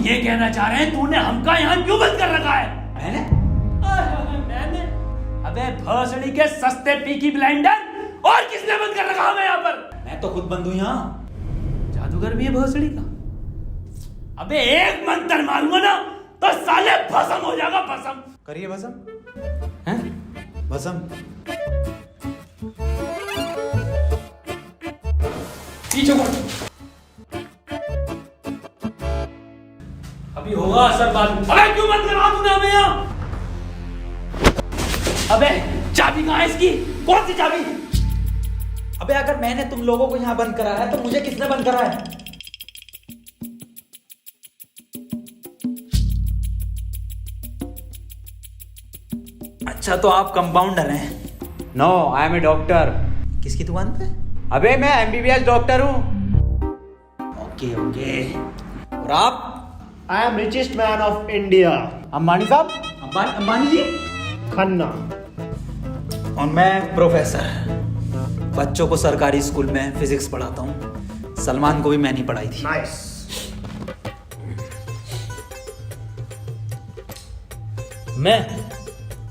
ये कहना चाह रहे हैं तूने हमका यहाँ क्यों बंद कर रखा है? मैंने? अबे भोसड़ी के सस्ते पीकी ब्लेंडर, और किसने बंद कर रखा हमें यहाँ पर? मैं तो खुद बंद हूँ यहाँ। जादूगर भी है भोसड़ी का। अबे एक मंत्र मारूंगा ना तो साले भस्म हो जाएगा, भस्म। करिए भस्म। हैं? भस्म। पीछे को अभी होगा असर बाद में। अबे क्यों बंद करा तूने हमें यहाँ? अबे चाबी कहाँ है इसकी? कौन सी चाबी? अबे अगर मैंने तुम लोगों को यहाँ बंद करा है तो मुझे किसने बंद करा है? अच्छा तो आप कंपाउंडर हैं? No, I am a doctor. किसकी दुकान पे? अबे मैं एमबीबीएस डॉक्टर हूँ। Okay okay. और आप? I am richest man of India, Ambani साहब। अंबानी जी? खन्ना। और मैं प्रोफेसर, बच्चों को सरकारी स्कूल में फिजिक्स पढ़ाता हूँ। सलमान को भी मैंने ही पढ़ाई थी। नाइस।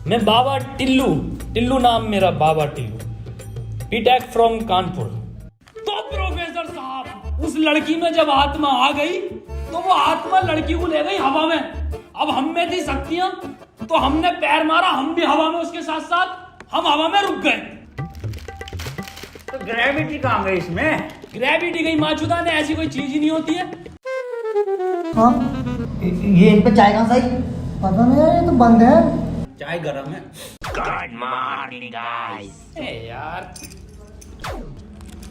मैं बाबा टिल्लू नाम मेरा, बाबा टिल्लू, बीटेक फ्रॉम कानपुर। तो प्रोफेसर साहब, उस लड़की में जब आत्मा आ गई तो वो आत्मा लड़की को ले गई हवा में। अब हम में थी शक्तियां तो हमने पैर मारा, हम भी हवा में उसके साथ साथ, हम हवा में रुक गए। तो ग्रेविटी कहाँ गई इसमें? ग्रेविटी गई माचुदा ने, ऐसी कोई चीज ही नहीं होती है। हाँ, ये इन पे चाय कहाँ से आई? पता नहीं यार, ये तो बंद है। चाय गरम है। Good morning guys. यार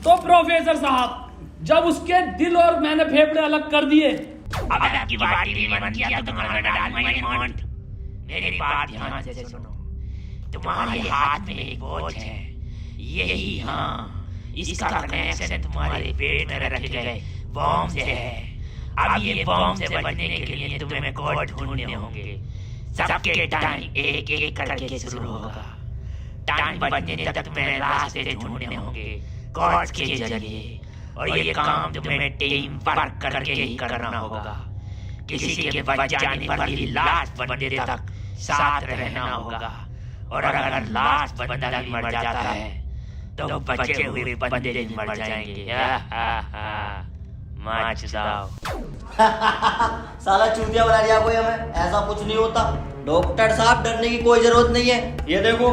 तो प्रोफेसर साहब, जब उसके दिल और मैंने फेफड़े अलग कर दिए, अब आपकी बारी भी मन किया तो तुम्हारा डाल माय मॉन्ट। मेरी बात ध्यान से सुनो। तुम्हारे हाथ में एक बोझ है, यही, हाँ, इसका कनेक्शन तुम्हारे पेट में रखे गए बॉम्ब से है। अब ये बॉम्ब से बचने के लिए तुम्हें कोड ढूंढने होंगे। सबके टाइम एक एक करके शुरू होगा। टाइम बचने तक तुम्हें रास्ते ढूंढने होंगे कोड के जरिए, और ये काम तुम्हें टीम वर्क करके ही करना होगा। किसी के बच जाने पर भी लास्ट बंदे तक साथ रहना होगा, और अगर लास्ट बंदा भी मर जाता है तो बचे हुए बंदे भी मर जाएंगे। साला चूतिया बना दिया कोई हमें, ऐसा कुछ नहीं होता। डॉक्टर साहब डरने की कोई जरूरत नहीं है, ये देखो।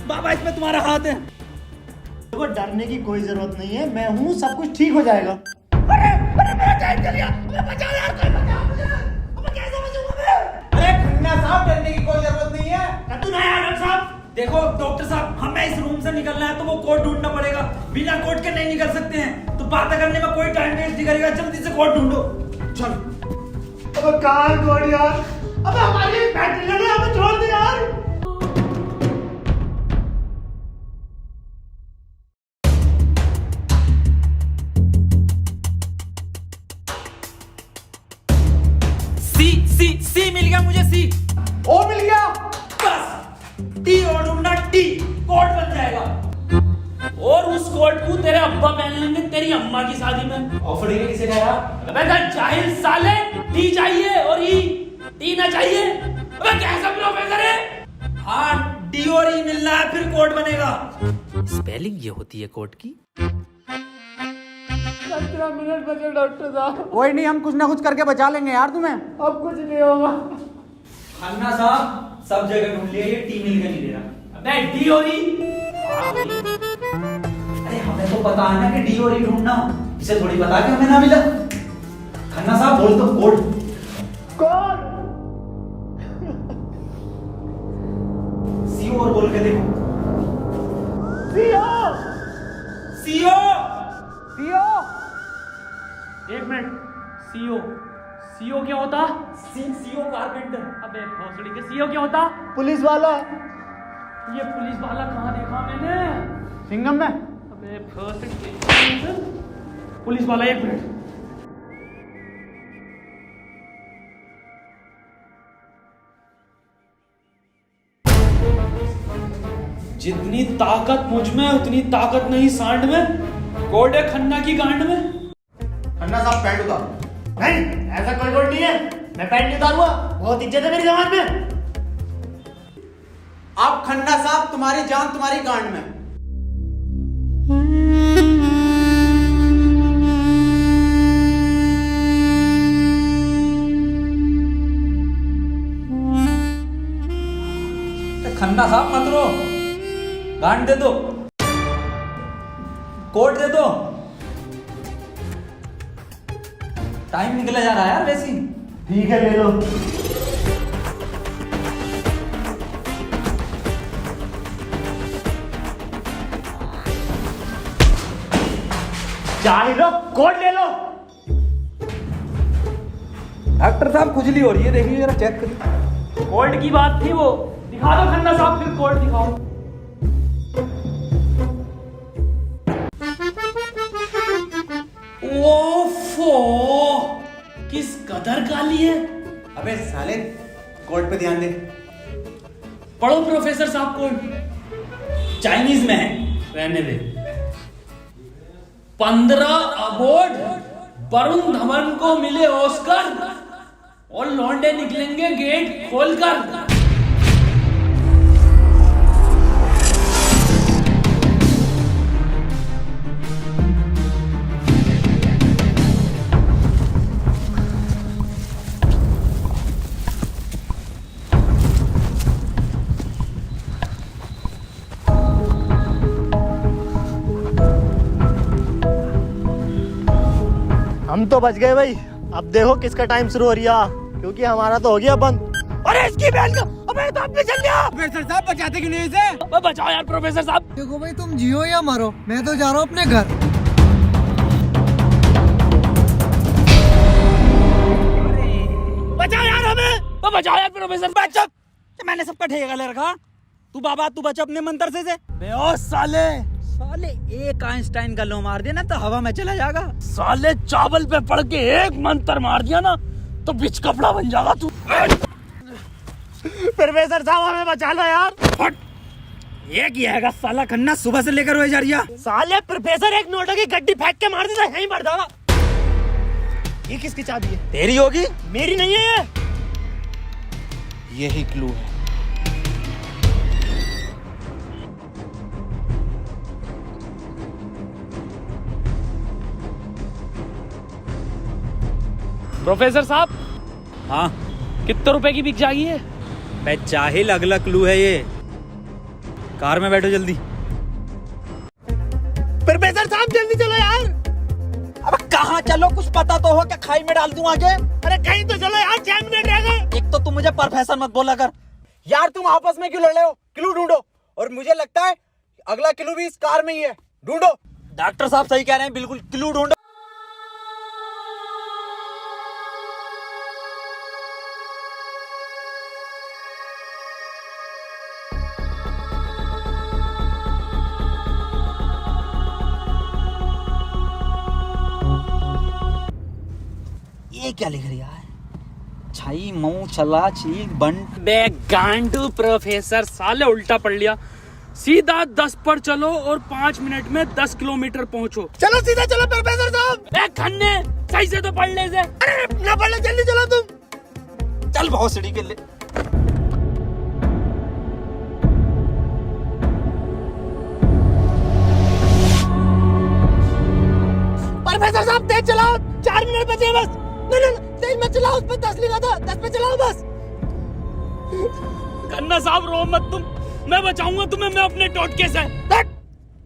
बाबा इसमें तुम्हारा हाथ है। देखो डरने की कोई जरूरत नहीं है, मैं हूँ, सब कुछ ठीक हो जाएगा। अरे खन्ना साहब, डरने की कोई जरूरत नहीं है। देखो डॉक्टर साहब, हमें इस रूम से निकलना है तो वो कोड ढूंढना पड़ेगा। बिना कोड के नहीं निकल सकते हैं। तो बात करने में कोई टाइम वेस्ट नहीं करेगा, जल्दी से कोड ढूंढो। चलो। अब कहाँ कोड यार? अब हमारी बैटरी लगे, हमें छोड़ दे यार। सी मिल गया मुझे। सी ओ मिल गया। बस टी और ढूंढना, टी कोड बन जाएगा। और उस कोट को तेरे अब्बा पहन लेंगे तेरी अम्मा की शादी में। ऑफर ने किसे कहा? अबे जाहिल साले, टी चाहिए और ई, टी ना चाहिए। अबे कैसा प्रोफेसर है? हाँ, डी और ई मिलना है, फिर कोड बनेगा। स्पेलिंग ये होती है कोड की। 15 मिनट बचे डॉक्टर साहब। कोई नहीं, हम कुछ ना कुछ करके बचा लेंगे यार तुम्हें। अब कुछ नहीं होगा। खन्ना साहब, सब जगह ढूंढ लिया, ये टी मिल के नहीं दे रहा। अबे डी और ई? अरे हमें तो पता है ना कि डी और ई ढूंढना, इसे थोड़ी पता कि हमें ना मिला। खन्ना साहब बोल दो कोड। कौन? सीओ और बोल के देखो। सीओ। सीओ। सीओ। एक मिनट, सीओ, सीओ क्या होता? CO carpenter. अबे भोसड़ी के सीओ क्या होता? पुलिस वाला। ये पुलिस वाला कहाँ देखा मैंने? सिंघम में। अबे भोसड़ी के पुलिस वाला, एक मिनट। जितनी ताकत मुझ में उतनी ताकत नहीं सांड में। कोड है खन्ना की गांड में। खन्ना साहब पैंट उतारो। नहीं, ऐसा कोई कोड नहीं है। मैं पैंट नहीं उतारूंगा। बहुत इज्जत है मेरी जमात में। आप खन्ना साहब, तुम्हारी जान तुम्हारी गांड में। खन्ना साहब मत रो, गांड दे दो, कोट दे दो। टाइम निकला जा रहा है यार वैसे ही। ठीक है, ले लो। चाहे लो, कोड ले लो। डॉक्टर साहब खुजली हो रही है, देखिए जरा चेक करिए। कोड की बात थी वो। दिखा दो खन्ना साहब, फिर कोड दिखाओ। ओफो, किस कदर काली है। अबे साले, कोड पे ध्यान दे। पढ़ो प्रोफेसर साहब कोड। चाइनीज में है। रहने दे। 15 अवार्ड वरुण धवन को मिले ऑस्कर और लौंडे निकलेंगे गेट खोलकर। हम तो बच गए भाई। अब देखो किसका टाइम शुरू हो रहा, क्योंकि हमारा तो हो गया बंद। अरे इसकी बहन का, अबे तो अपने चल गया। प्रोफेसर साहब बचाते क्यों नहीं इसे? बचाओ यार प्रोफेसर साहब। देखो भाई, तुम जियो या मरो, मैं तो जा रहा हूँ अपने घर। बचाओ यार हमें। बचाओ यार प्रोफेसर। बचा, मैंने सबका ठेका ले रखा। तू बाबा तू बच अपने मंत्र से। ओ साले, साले एक आइंस्टाइन का लो मार देना तो हवा में चला जाएगा। साले चावल पे पड़ के एक मंत्र मार दिया ना तो बिच कपड़ा बन जाएगा तू। प्रोफेसर साहब हमें बचा लो यार। हट, ये किया है साला खन्ना सुबह से लेकर हुए जा रही है। साले प्रोफेसर एक नोटों की गड्डी फेंक के मार देता, यहीं मर जाएगा। ये किसकी चाबी है? तेरी होगी। मेरी नहीं है ये। यही क्लू है। प्रोफेसर साहब, हाँ कितने रुपए की बिक जाएगी ये? बे जाहिल, अगला क्लू है ये। कार में बैठो जल्दी। प्रोफेसर साहब जल्दी चलो यार। अब कहाँ चलो, कुछ पता तो हो, क्या खाई में डाल दूं आगे? अरे कहीं तो चलो यार, 6 मिनट रह गए। एक तो तुम मुझे प्रोफेसर मत बोला कर। यार तुम आपस में क्यों लड़ रहे हो? क्लू ढूंढो। और मुझे लगता है अगला क्लू भी इस कार में ही है। ढूंढो। डॉक्टर साहब सही कह रहे हैं, बिल्कुल क्लू ढूंढो। ये क्या लिख रहा है? छाई मऊ चला चीक बंट। बे गांडू प्रोफेसर, साले उल्टा पढ़ लिया। सीधा 10 पर चलो और 5 मिनट में 10 किलोमीटर पहुंचो। चलो सीधा चलो प्रोफेसर साहब। ए खन्ने, सही से तो पढ़ ले से। अरे ना पढ़ ले, जल्दी चलो तुम। चल बहुत सीढ़ी के लिए। प्रोफेसर साहब तेज चलाओ, 4 मिनट बचे बस। नहीं तेज मत चलाओ, उस पर 10 लिखा था, 10 पे चलाओ बस। खन्ना साहब रो मत तुम, मैं बचाऊंगा तुम्हें, मैं अपने टोटके से।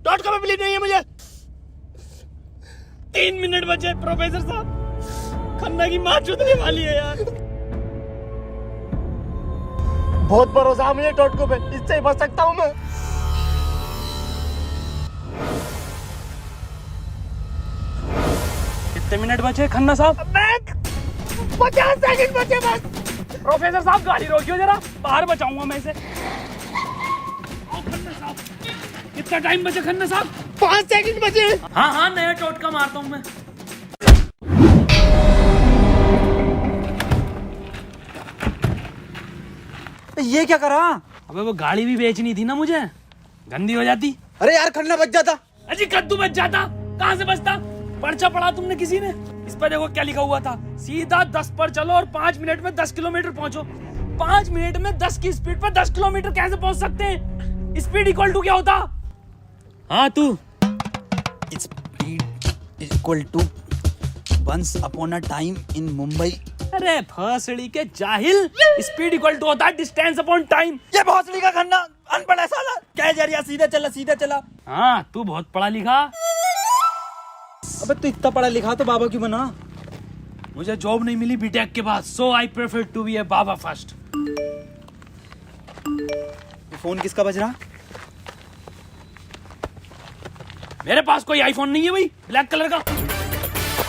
टोटका में बिलीव नहीं है मुझे। 3 मिनट बचे प्रोफेसर साहब। खन्ना की माँ चुदने वाली है यार। बहुत भरोसा है मुझे टोटको पे, इससे ही बच सकता हूँ मैं। कितने मिनट बचे खन्ना साहब? 50 सेकंड बचे बस। प्रोफेसर साहब गाड़ी रोकियो जरा, बाहर बचाऊंगा मैं इसे। खन्ना साहब, कितना टाइम बचे खन्ना साहब? 5 सेकंड बचे। हाँ हाँ, नया टोटका मारता हूँ मैं। ये क्या करा? अबे वो गाड़ी भी बेचनी थी ना मुझे, गंदी हो जाती। अरे यार खन्ना बच जाता। अजी कद्दू बच जाता, कहाँ से बचता? पर्चा पढ़ा तुमने किसी ने? इस पर देखो क्या लिखा हुआ था, सीधा 10 पर चलो और 5 मिनट में 10 किलोमीटर पहुंचो। 5 मिनट में 10 की स्पीड पर 10 किलोमीटर कैसे पहुंच सकते हैं? स्पीड इक्वल टू क्या होता? हाँ तू। Speed equal to once upon a time in Mumbai. अरे भोसड़ी के जाहिल, स्पीड इक्वल टू होता है डिस्टेंस अपॉन टाइम। ये भोसड़ी का खन्ना अनपढ़ है साला। क्या जा रहा, सीधा चला सीधा चला। हाँ तू बहुत पढ़ा लिखा। अबे तू इतना पढ़ा लिखा तो बाबा क्यों बना? मुझे जॉब नहीं मिली बीटेक के बाद, so I prefer to be a बाबा फर्स्ट। ये फोन किसका बज रहा? मेरे पास कोई आईफोन नहीं है भाई, ब्लैक कलर का।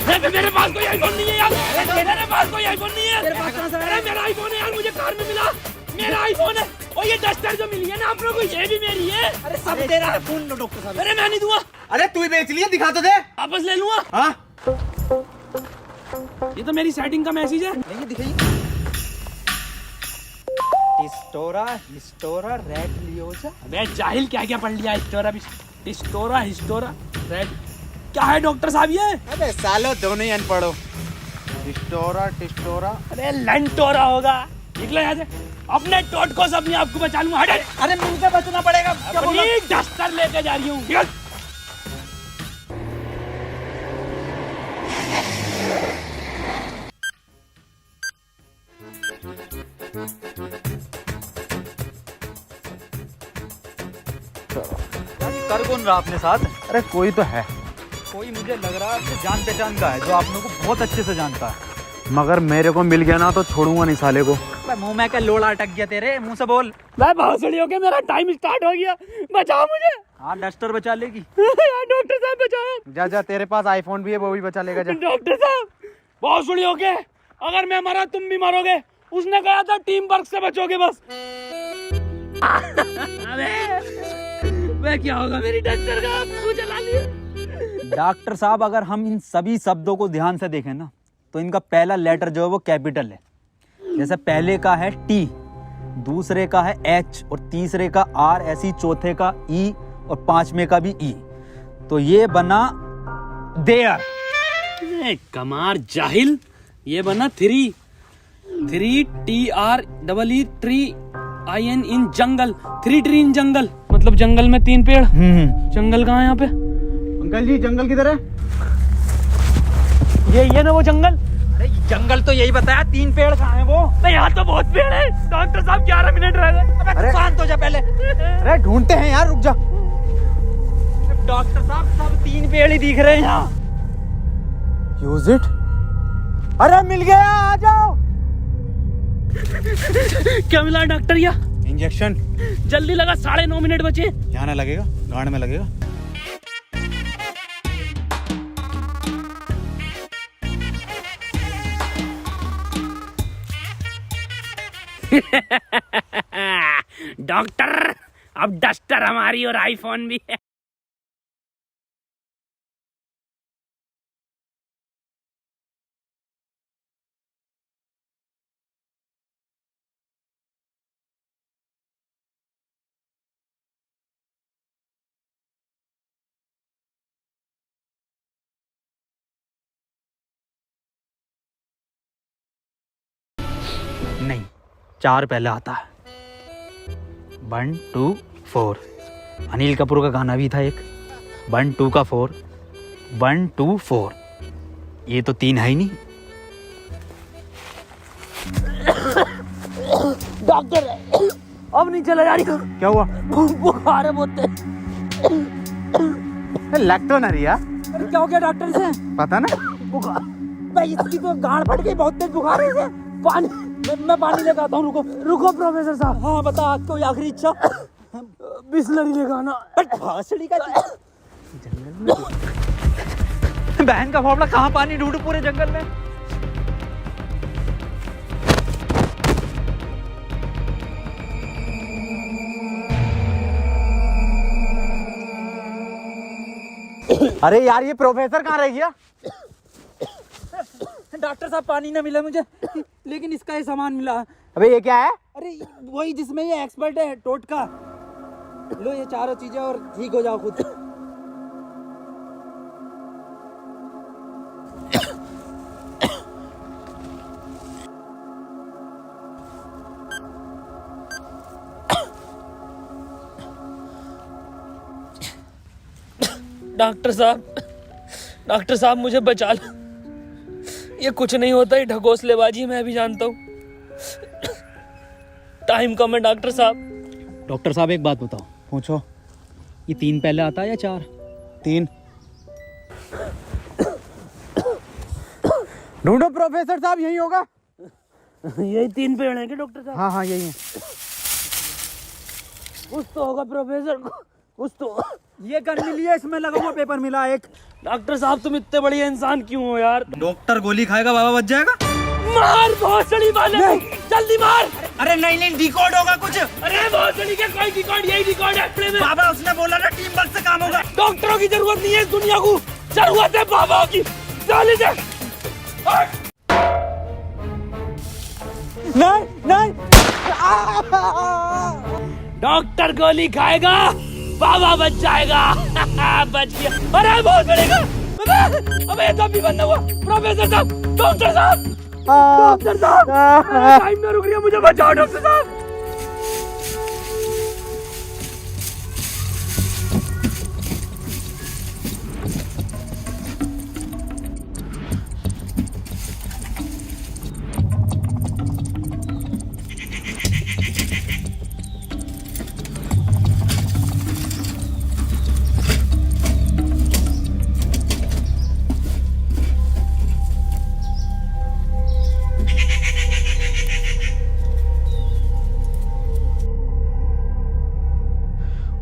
मेरे पास कोई आईफोन नहीं है यार। मेरे पास कोई आईफोन नहीं है। अरे मेरा आईफोन है यार, मुझे कार में मिला। मेरा आईफोन है। और ये डस्टर जो मिली है ना आप लोगों को, ये भी मेरी है। अरे सब तेरा है। फोन लो डॉक्टर साहब। अरे मैं नहीं दूंगा, अरे तू ही बेच लिया, दिखा तो दे। वापस ले लूंगा। हाँ ये तो मेरी सेटिंग का मैसेज है। नहीं दिखाइए। हिस्टोरा रेड लियोजा। अबे जाहिल क्या क्या पढ़ लिया? हिस्टोरा रेड क्या है डॉक्टर साहब ये? अबे सालो दोनों ही अनपढ़ हो। टिस्टोरा। अरे लंटोरा होगा। निकलो यहाँ से, अपने टोटको से अपने आप को बचा लूंगा। हट। अरे मुंह से बचना पड़ेगा। क्या बोला? अपनी डस्टर लेके जा रही हूँ। निकल। कर कौन रहा अपने साथ? अरे कोई तो है, कोई मुझे लग रहा है आपसे जान पहचान का है, जो आप लोगों को बहुत अच्छे से जानता है। मगर मेरे को मिल गया ना तो छोड़ूंगा नहीं साले को। मुंह में क्या लोड़ा अटक गया तेरे? मुंह से बोल। मैं भोसड़ी हो गया, मेरा टाइम स्टार्ट हो गया। बचाओ मुझे। हाँ डस्टर बचा लेगी। यार डॉक्टर साहब बचाओ। जा तेरे पास आईफोन भी है, वो भी बचा लेगा। जा डॉक्टर साहब भोसड़ी हो गए, अगर मैं मरा तुम भी मरोगे। उसने कहा था टीम वर्क से बचोगे बस। अबे क्या होगा मेरी डस्टर का? आपको जला लिया। डॉक्टर साहब अगर हम इन सभी शब्दों को ध्यान से देखें ना, तो इनका पहला लेटर जो है वो कैपिटल है। जैसे पहले का है टी, दूसरे का है एच और तीसरे का आर, ऐसी चौथे का ई और पांचवें का भी ई। तो ये बना देयर। कमार जाहिल, ये बना 3 TREE ट्री IN इन जंगल। 3 ट्री इन जंगल मतलब जंगल में 3 पेड़। जंगल कहाँ है यहाँ पे? अंकल जी जंगल किधर है? ये ना वो जंगल। अरे जंगल तो यही बताया, 3 पेड़ कहाँ है वो? नहीं यहाँ तो बहुत पेड़ है। डॉक्टर साहब 11 मिनट रह गए। अबे शांत हो जा पहले। अरे ढूंढते हैं यार, रुक जा। डॉक्टर साहब सब 3 पेड़ ही दिख रहे हैं यहाँ। Use it. अरे मिल गया, आ जाओ। क्या मिला डॉक्टर? या इंजेक्शन। जल्दी लगा, 9.5 मिनट बचे। यहाँ ना लगेगा, गांड में लगेगा। डॉक्टर अब डस्टर हमारी और आईफोन भी है। नहीं, 4 पहले आता है। 1 2 4। अनिल कपूर का गाना भी था एक। 1 2 का 4, 1 2 4। ये तो 3 है ही नहीं। डॉक्टर अब नहीं चला जा रही। क्या हुआ? बुखार है बहुत। लग तो ना रही यार। अरे क्या हो गया डॉक्टर से? पता ना। बुखार भाई, इसकी तो गांड फट गई, बहुत तेज बुखार है इसे। पानी मैं पानी लेकर आता हूँ। रुको प्रोफेसर साहब। हाँ बता, कोई आखिरी इच्छा? बिस्लरी लेकर आना। भासड़ी का बहन का फावड़ा, कहाँ पानी ढूंढूं पूरे जंगल में? अरे यार ये प्रोफेसर कहाँ रह गया? डॉक्टर साहब पानी ना मिला मुझे, लेकिन इसका ये सामान मिला। अबे ये क्या है? अरे वही जिसमें ये एक्सपर्ट है, टोटका। लो ये चारों चीजें और ठीक हो जाओ खुद। डॉक्टर साहब मुझे बचा लो। ये कुछ नहीं होता, ये ढकोसलेबाजी मैं भी जानता हूँ। टाइम कम है डॉक्टर साहब। डॉक्टर साहब एक बात बताओ, पूछो, ये 3 पहले आता है या 4? 3। ढूंढो प्रोफेसर साहब, यही होगा। यही 3 पेड़ हैं क्या डॉक्टर साहब? हाँ हाँ यही है। कुछ तो होगा प्रोफेसर, कुछ तो। ये गन मिली है, इसमें लगा हुआ पेपर मिला एक। डॉक्टर साहब तुम इतने बढ़िया इंसान क्यों हो यार? डॉक्टर गोली खाएगा, बाबा बच जाएगा। मार भोसड़ी वाले, जल्दी मार। अरे नहीं डिकोड होगा कुछ। अरे भोसड़ी के कोई डिकोड, यही डिकोड है प्ले में। बाबा उसने बोला ना टीम वर्क से काम होगा। डॉक्टरों की जरूरत नहीं है इस दुनिया को, जरूरत है बाबा की। चले जा। नहीं डॉक्टर गोली खाएगा, बाबा बच जाएगा। बच गया। अरे बहुत बढ़ेगा। अबे तब भी बंद हुआ। प्रोफेसर साहब, डॉक्टर साहब, डॉक्टर साहब, टाइम ना रुक रही है, मुझे बचाओ डॉक्टर साहब।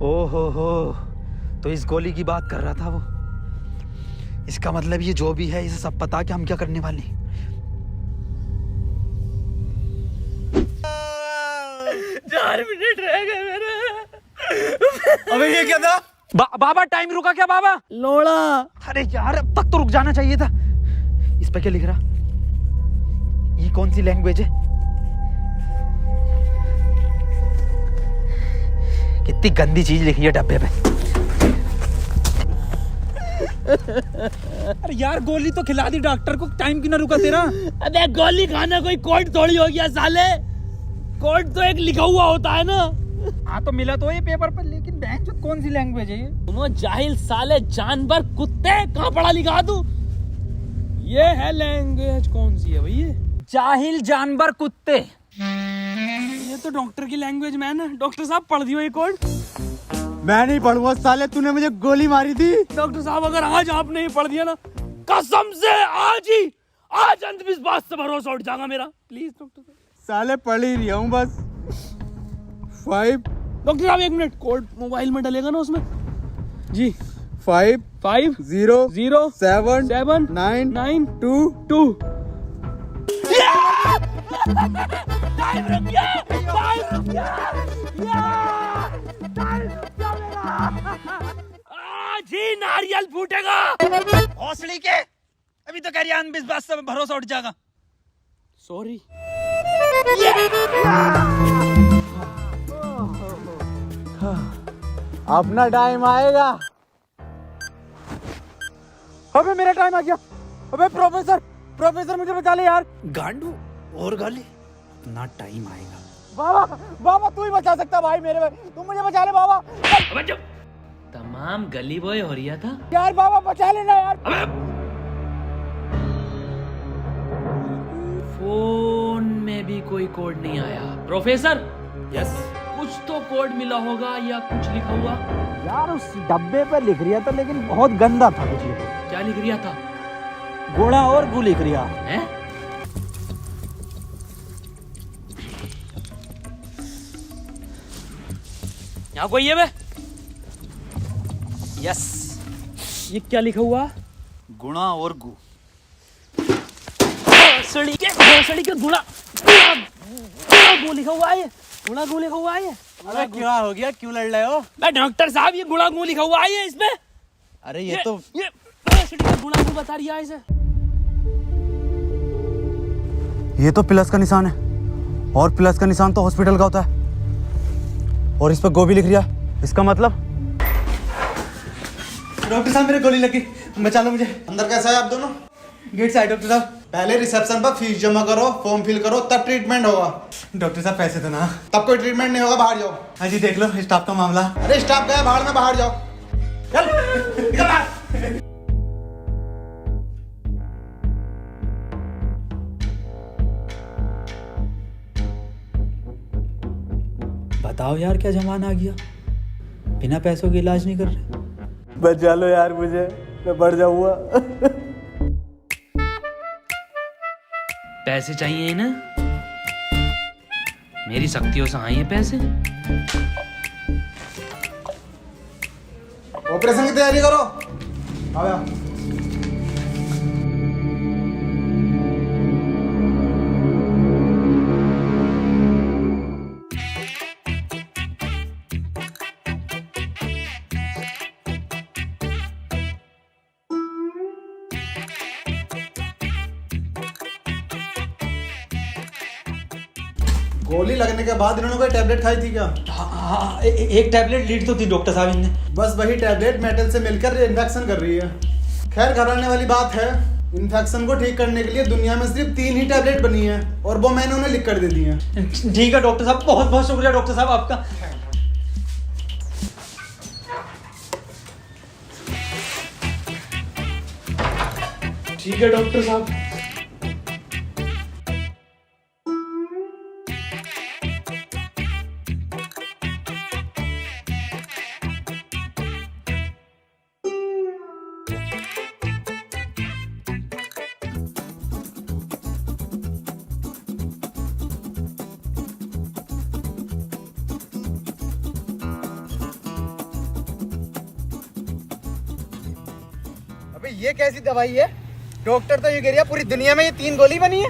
ओहो, तो इस गोली की बात कर रहा था वो। इसका मतलब ये जो भी है, इसे सब पता कि हम क्या करने वाले हैं। 4 मिनट रह गए मेरे। अबे ये क्या था? बाबा टाइम रुका क्या बाबा? लोड़ा। अरे यार अब तक तो रुक जाना चाहिए था। इस पे क्या लिख रहा? ये कौन सी लैंग्वेज है? कितनी गंदी चीज लिखी है डब्बे पे। अरे यार गोली तो खिला दी डॉक्टर को, टाइम क्यों ना रुका तेरा? अबे गोली खाना कोई कोड थोड़ी हो गया साले। कोड तो एक लिखा हुआ होता है ना। हाँ तो मिला तो ये पेपर पर, लेकिन बैंक जो कौन सी लैंग्वेज है ये? तुम जाहिल साले, जानवर कुत्ते, कहाँ पढ़ा लिखा तू? ये है लैंग्वेज, कौन सी है भाई ये? जाहिल जानवर कुत्ते। ये तो डॉक्टर की लैंग्वेज मैन है। डॉक्टर साहब पढ़ दियो ये कोड। मैं नहीं पढ़ूंगा साले, तूने मुझे गोली मारी थी। डॉक्टर साहब अगर आज आप नहीं पढ़ दिया ना, कसम से आज अंधविश्वास से भरोसा उठ जाएगा मेरा। प्लीज डॉक्टर साहब। साले पढ़ ही रहा हूँ बस। 5 डॉक्टर साहब 1 मिनट, कोड मोबाइल में डलेगा ना उसमें? जी 5 5 0 0 7 7 9 9 2 2। टाइम रुक गया, टाइम रुक गया, टाइम रुक गया मेरा। आज ही नारियल फूटेगा। हौसली के अभी तो कह रही अंधविश्वास से भरोसा उठ जाएगा। सॉरी। अपना टाइम आएगा। अबे मेरा टाइम आ गया। अबे प्रोफेसर मुझे बचा ले यार। गांडू और गाली, अपना टाइम आएगा। बाबा तू ही बचा सकता भाई मेरे भाई, तुम मुझे बचा ले बाबा। अबे जब तमाम गली बॉय हो रहा था यार बाबा बचा लेना यार। फोन में भी कोई कोड नहीं आया। प्रोफेसर, यस, कुछ तो कोड मिला होगा या कुछ लिखा हुआ? यार उस डब्बे पे लिख रिया था, लेकिन बहुत गंदा था कुछ लिखा। क्या लिख रिया था? गोड़ा और गु लिख रिया है। यहाँ कोई है बे? यस, ये क्या लिखा हुआ? गुणा और गु। भोसड़ी के गुणा गु लिखा हुआ है। गुणा गु लिखा हुआ है। अरे क्या हो गया, क्यों लड़ रहे हो? मैं डॉक्टर साहब, ये गुणा गु लिखा हुआ है इसमें। अरे ये भोसड़ी का गुणा गु बता रही है इसे। ये तो प्लस का निशान है, और प्लस का निशान तो हॉस्पिटल का होता है, और इस पर गो भी लिख रिया। इसका मतलब? डॉक्टर साहब मेरे गोली लगी, बचा लो मुझे। अंदर कैसा है आप दोनों? गेट से आए डॉक्टर साहब। पहले रिसेप्शन पर फीस जमा करो, फॉर्म फिल करो, तब ट्रीटमेंट होगा। डॉक्टर साहब पैसे तो ना। तब कोई ट्रीटमेंट नहीं होगा, बाहर जाओ। हाँ जी देख लो स्टाफ का मामला। अरे स्टाफ गया बाहर में, बाहर जाओ। चल निकल बाहर। बताओ यार क्या जमाना आ गया, बिना पैसों के इलाज नहीं कर रहे। बचा लो यार मुझे, मैं बढ़ जाऊंगा। पैसे चाहिए ना, मेरी शक्तियों से आए हैं पैसे। ऑपरेशन की तैयारी करो। आओ यार। गोली लगने के बाद इन्होंने कोई टैबलेट खाई थी क्या? हाँ, एक टैबलेट लीड तो थी डॉक्टर साहब इनने। बस वही टैबलेट मेटल से मिलकर इन्फेक्शन कर रही है। खैर घबराने वाली बात है, इन्फेक्शन को ठीक करने के लिए दुनिया में सिर्फ 3 ही टैबलेट बनी है और वो मैंने उन्हें लिख कर दे दी है। ठीक है डॉक्टर साहब, बहुत बहुत शुक्रिया डॉक्टर साहब आपका। ठीक है डॉक्टर साहब। अबे ये कैसी दवाई है? डॉक्टर तो ये कह रहा पूरी दुनिया में ये 3 गोली बनी है।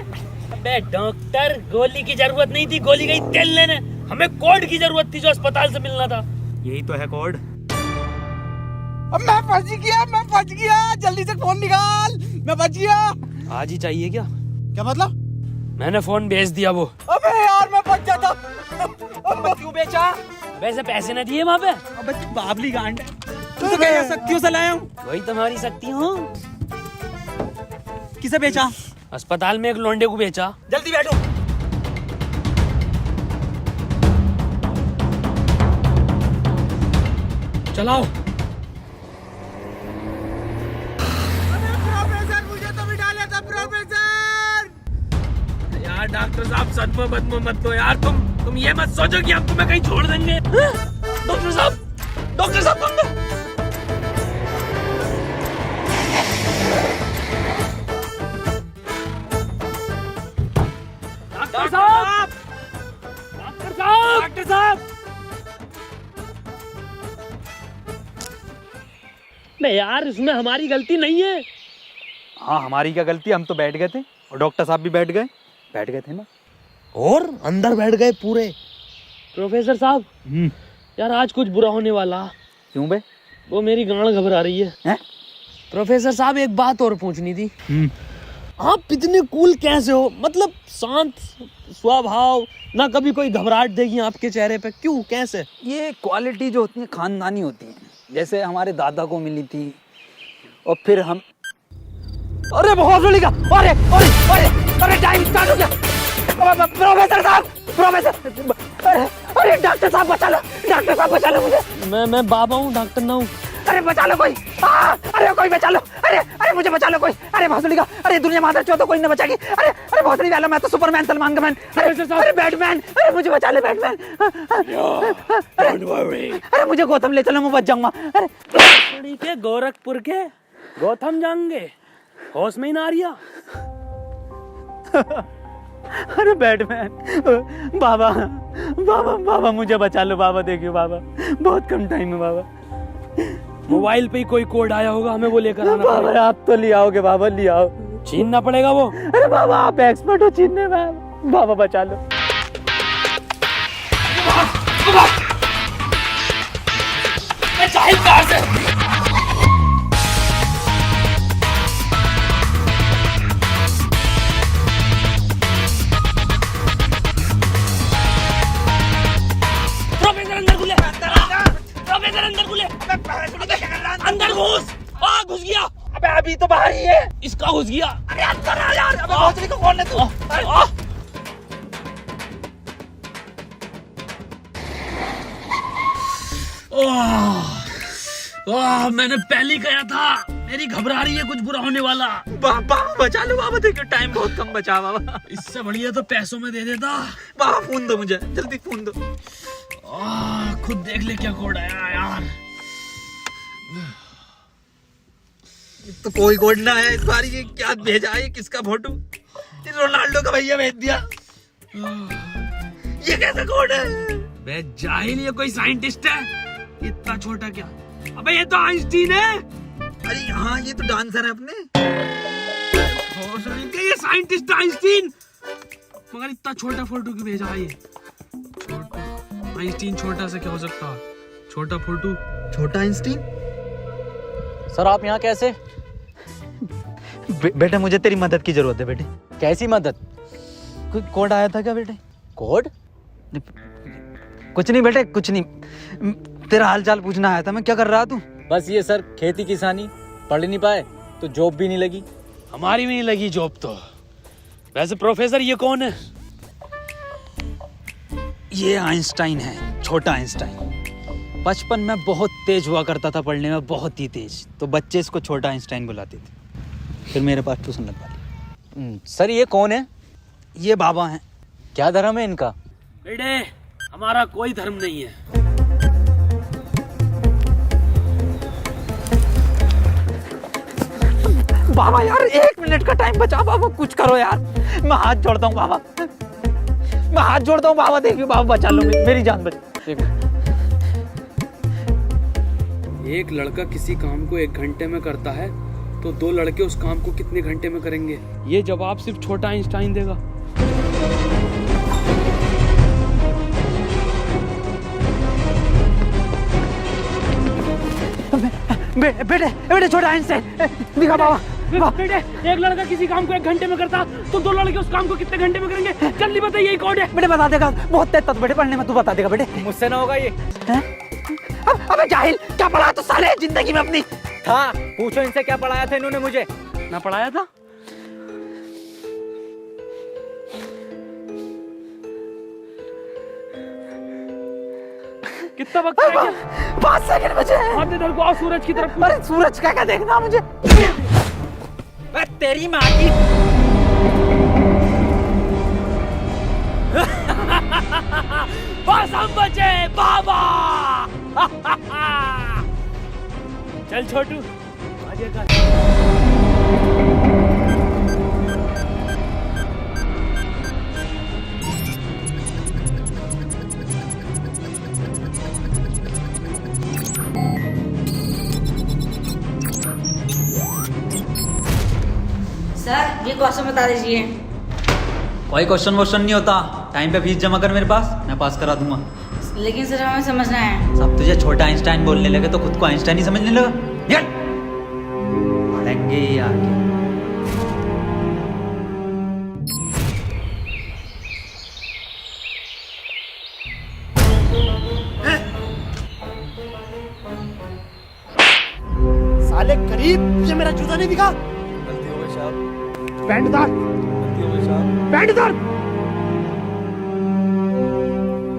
अबे डॉक्टर, गोली की जरूरत नहीं थी, गोली गई तेल लेने। हमें कोड की जरूरत थी जो अस्पताल से मिलना था। यही तो है कोड। अब मैं फंस गया, जल्दी से फोन निकाल, मैं बच गया। आज ही चाहिए क्या? क्या मतलब? मैंने फोन भेज दिया वो। अबे यार मैं बच जाता। क्यों बेचा? वैसे पैसे न दिए वहाँ पे। अबे तू बाबली गांड है, तू तो क्या शक्तियों से लाया हूँ। वही तुम्हारी शक्ति हूँ। किसे बेचा? अस्पताल में एक लोंडे को बेचा। जल्दी बैठो। चलाओ। प्रोफेसर मुझे तो भी डाला था प्रोफेसर। यार डॉक्टर साहब सदमे बदमे मत दो यार, तुम ये मत सोचो कि हम तुम्हें कहीं छोड़ देंगे। डॉक्टर साहब तुम डॉक्टर साहब नहीं यार, इसमें हमारी गलती नहीं है। हाँ हमारी क्या गलती, हम तो बैठ गए थे और डॉक्टर साहब भी बैठ गए थे ना। और अंदर बैठ गए पूरे। प्रोफेसर साहब यार आज कुछ बुरा होने वाला। क्यों बे? वो मेरी गांड घबरा रही है। प्रोफेसर साहब एक बात और पूछनी थी। आप इतने कूल कैसे हो? मतलब शांत स्वभाव, ना कभी कोई घबराहट देगी आपके चेहरे पे, क्यों कैसे? ये क्वालिटी जो होती है खानदानी होती है, जैसे हमारे दादा को मिली थी और फिर हम। अरे बहुत का अरे अरे अरे अरे टाइम स्टार्ट हो गया। प्रोफेसर साहब, अरे डॉक्टर साहब बचा लो मुझे। मैं बाबा हूँ, डॉक्टर ना हूँ। अरे बचा लो कोई, अरे कोई बचा लो, अरे मुझे बचा लो कोई। अरे भोसड़ी का, अरे दुनिया माता चो तो कोई न बचाएगी। अरे भोसड़ी वाला, मैं तो सुपरमैन, सलमान का मैन, अरे बैटमैन, अरे मुझे बचा ले बैटमैन। अरे मुझे गौतम ले चलो, मैं बच जाऊंगा। अरे के गोरखपुर के गौतम जाएंगे, होश में ही ना आ रिया। अरे बैटमैन, बाबा मुझे बचा लो बाबा, देखियो बाबा बहुत कम टाइम है बाबा। मोबाइल पे ही कोई कोड आया होगा, हमें वो लेकर आना बाबा पड़ेगा। आप तो ले आओगे बाबा, ले आओ। छीनना पड़ेगा वो। अरे बाबा आप एक्सपर्ट हो छीनने में, बाबा बचा लो। प्रोफेसर अंदर घुले। कहाँ घुस गया? अरे अंदर आ यार, अबे भोसड़ी को कौन है तू? मैंने पहले कहा था, मेरी घबरा रही है, कुछ बुरा होने वाला। बाबा बचा लो बाबा, देखो टाइम बहुत कम बचा बाबा। इससे बढ़िया तो पैसों में दे देता। बाबा फोन दो मुझे, जल्दी फोन दो। खुद देख ले क्या कोड आया यार। तो कोई कोड ना आया इस बार, ये क्या भेजा है, किसका फोटो? रोनाल्डो का भैया भेज दिया। ये कैसा कोड है? बे जाहिल, ये कोई साइंटिस्ट है? इतना छोटा क्या? अबे ये तो आइंस्टीन है। अरे हाँ, ये तो डांसर है अपने। ये साइंटिस्ट आइंस्टीन, मगर इतना छोटा फोटो क्यों भेजा है? ये छोटा आइंस्टीन, छोटा से क्या हो सकता है? छोटा फोटो, छोटा आइंस्टीन। सर आप यहाँ कैसे? बेटे मुझे तेरी मदद की जरूरत है बेटे। कैसी मदद? कोई कोड आया था क्या बेटे? कोड? कुछ नहीं बेटे, कुछ नहीं, तेरा हाल चाल पूछना आया था मैं। क्या कर रहा तू? बस ये सर, खेती किसानी, पढ़ नहीं पाए तो जॉब भी नहीं लगी। हमारी भी नहीं लगी जॉब तो। वैसे प्रोफेसर ये कौन है? ये आइंस्टाइन है, छोटा आइंस्टाइन। बचपन में बहुत तेज हुआ करता था पढ़ने में, बहुत ही तेज, तो बच्चे इसको छोटा आइंस्टाइन बुलाते थे। फिर मेरे पास ट्यूशन लगवा ली। सर ये कौन है? ये बाबा हैं। क्या धर्म है इनका? बेटे हमारा कोई धर्म नहीं है। बाबा यार 1 मिनट का टाइम बचा बाबा, कुछ करो यार, मैं हाथ जोड़ता हूँ बाबा, मैं हाथ जोड़ता हूँ बाबा। देखिए बाबा बचा लो, मेरी जान बचा। एक लड़का किसी काम को 1 घंटे में करता है तो 2 लड़के उस काम को कितने घंटे में करेंगे? ये जवाब सिर्फ छोटा आइंस्टाइन देगा। बेटे छोटा आइंस्टाइन दिखा बाबा। बेटे एक लड़का किसी काम को 1 घंटे में करता तो 2 लड़के उस काम को कितने घंटे में करेंगे? जल्दी बताइए, यही कोड है। बेटे बता देगा, बहुत तेज था बेटे पढ़ने में, तू बता देगा बेटे। मुझसे ना होगा ये। अबे जाहिल, क्या पढ़ा तू साले जिंदगी में अपनी? था, पूछो इनसे क्या पढ़ाया था इन्होंने मुझे। ना पढ़ाया था? कितना वक्त है? 5 सेकंड बचे हैं। हाथ इधर को आओ, सूरज की तरफ। अरे सूरज क्या देखना मुझे? तेरी माँ की। बस हम बचे बाबा। चल छोटू आगे कर। सर ये क्वेश्चन बता दीजिए। कोई क्वेश्चन वोश्चन नहीं होता, टाइम पे फीस जमा कर मेरे पास, मैं पास करा दूंगा। लेकिन सर हमें समझना है। सब तुझे छोटा आइंस्टाइन बोलने लगे तो खुद को आइंस्टाइन ही समझने लगा। निकल पढ़ेंगे ही आगे। साले गरीब, तुझे मेरा जूता नहीं दिखा? गलती हो गई साहब। पैंट उतार। गलती हो गई साहब। पैंट उतार।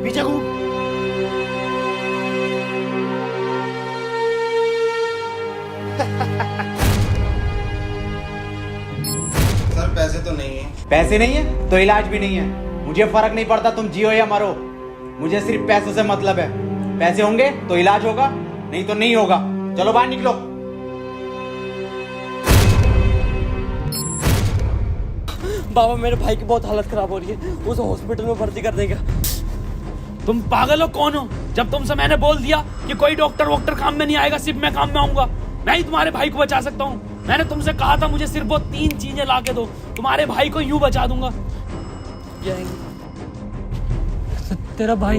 पीछे घूम। सर पैसे तो नहीं है। पैसे नहीं है तो इलाज भी नहीं है। मुझे फर्क नहीं पड़ता तुम जियो या मरो, मुझे सिर्फ पैसों से मतलब है। पैसे होंगे तो इलाज होगा, नहीं तो नहीं होगा। चलो बाहर निकलो। बाबा मेरे भाई की बहुत हालत खराब हो रही है, उसे हॉस्पिटल में भर्ती कर देगा। तुम पागल हो? कौन हो? जब तुमसे मैंने बोल दिया कि कोई डॉक्टर वॉक्टर काम में नहीं आएगा, सिर्फ मैं काम में आऊंगा। मैं ही तुम्हारे भाई को बचा सकता हूँ। मैंने तुमसे कहा था मुझे सिर्फ वो 3 चीजें ला के दो, तुम्हारे भाई को यूं बचा दूंगा। तेरा भाई